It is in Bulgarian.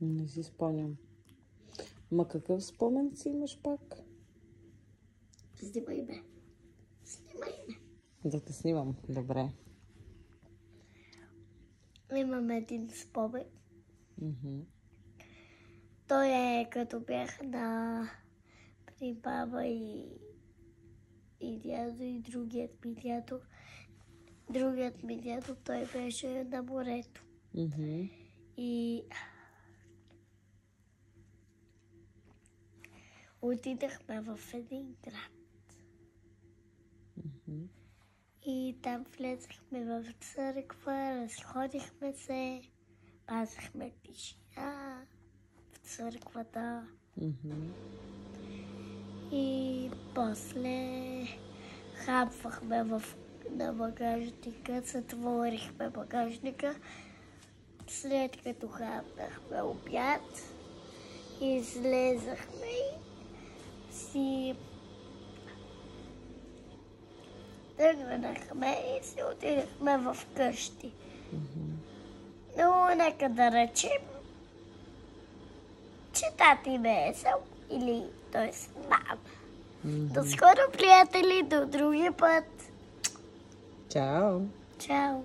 Не си спомням. Ма какъв спомен си имаш пак? Снимай ме. Снимай ме. Да те снимам. Добре. Имам един спомен. Мгм. Той е като бях при баба и дядо и другият ми дядо. Другият ми дядо, той беше на морето. Мгм. И отидахме в един град. Мгм. И там влезахме в църква, разходихме се, пазахме тишина в църквата. Мгм. И после хапвахме на багажника, затворихме багажника. След като хапнахме обяд, излезахме и си тръгнахме и си отидахме в къщи. Но нека да речем, че тати ме е взел или т.е. мама. До скоро, приятели, до другия път. Чао! Чао!